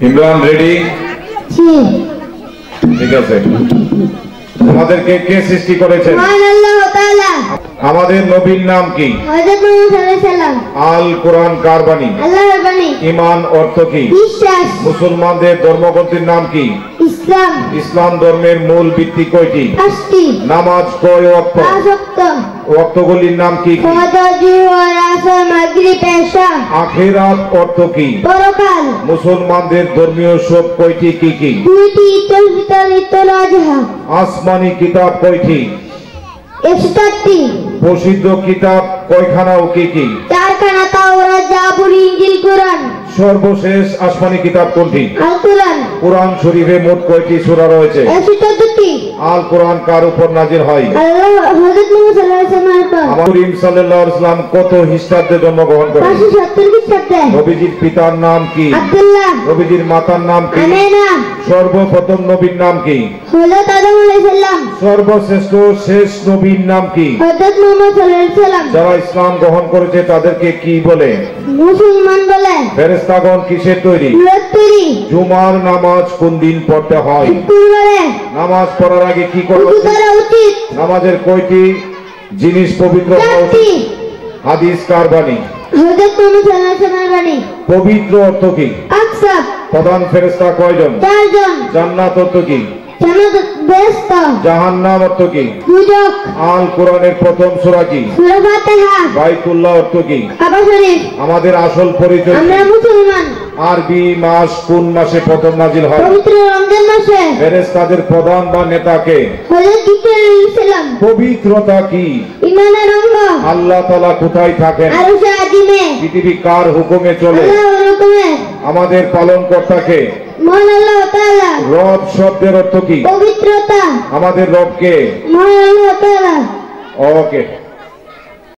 Imran ready? ঠিক আছে। আমাদেরকে কে সৃষ্টি করেছেন? আল্লাহ তাআলা। আমাদের নবীর নাম কি? হযরত মুহাম্মদ সাল্লাল্লাহু আলাইহি সাল্লাম। আল কোরআন কার বাণী? আল্লাহর বাণী। ঈমান অর্থ কি? বিশ্বাস। মুসলমানদের ধর্মগ্রন্থের নাম কি? ইসলাম। ইসলাম ধর্মের মূল ভিত্তি কয়টি? 5টি। নামাজ কয় ওয়াক্ত? 5 ওয়াক্ত। ওয়াক্তগুলির নাম কি? ফজর, জোহর, আসর, মাগরিব, এশা। আখিরাত অর্থ কি? পরকাল। মুসলমানদের ধর্মীয় উৎসব কয়টি কি কি? 2টি, ঈদ উল ফিতর, ঈদ উল আযহা। আসমানি কিতাব কয়টি? 104টি। প্রসিদ্ধ কিতাব কয়খানা ও কি কি? 4খানা, তাওরাত, জাবুর, ইনজিল, কোরআন। সর্বশেষ আসমানি কিতাব কোনটি? আল কোরআন। কোরআন শরীফে মোট কয়টি সূরা রয়েছে? 114টি। আল কোরআন কার উপর নাজিল হয়? আল্লাহ হযরত মুহাম্মদ সাল্লাল্লাহু আলাইহি ওয়াসাল্লামের উপর। আমার করিম সাল্লাল্লাহু আলাইহি ওয়াসাল্লাম কত খ্রিস্টাব্দে জন্মগ্রহণ করেন? 570 খ্রিস্টাব্দে। নবীজির পিতার নাম কি? আব্দুল্লাহ। নবীজির মাতার নাম কি? আমেনা। সর্বপ্রথম নবীর নাম কি? হযরত আদম আলাইহিস সালাম। সর্বশ্রেষ্ঠ শেষ নবীর নাম কি? হযরত মুহাম্মদ সাল্লাল্লাহু আলাইহি ওয়াসাল্লাম। যারা ইসলাম গ্রহণ করেছে তাদেরকে কি বলে? মুসলমান বলে। ফেরেশতাগণ কিসের তৈরি? নূরের তৈরি। জুমার নামাজ কোন দিন পড়তে হয়? শুক্রবারে। নামাজ পড়ার আগে কি করা ওযু করা উচিত? নামাজের কয়টি জিনিস পবিত্র হওয়া উচিত? 4টি। হাদিস কার বাণী? হযরত মুহাম্মদ সাল্লাল্লাহু আলাইহি ওয়াসাল্লামের বাণী। পবিত্র অর্থ কি? আকসাব। প্রধান ফেরেশতা কয়জন? 4 জন। জান্নাত অর্থ কি? জান্নাত বেহেশত। জাহান্নাম অর্থ কি? দুজক। আল কোরআনের প্রথম সূরা কি? সূরা ফাতিহা। বাইতুল্লাহ অর্থ কি? কাবা শরীফ। আমাদের আসল পরিচয়? আমরা মুসলমান। আরবি মাস কোন মাসে প্রথম নাজিল হয়? পবিত্র রমজান মাসে। ফেরেশতাদের প্রধান বা নেতা কে? হযরত জিবরাইল আলাইহিস সালাম। পবিত্রতা কি? ঈমানের অঙ্গ। আল্লাহ তাআলা কোথায় থাকেন? আরশে আজিমে। পৃথিবী কার হুকুমে চলে? আল্লাহর হুকুমে। আমাদের পালনকর্তা কে? মহান আল্লাহ তাআলা। রব শব্দের অর্থ কি? পবিত্রতা। আমাদের রব কে? মহান আল্লাহ তাআলা। ওকে।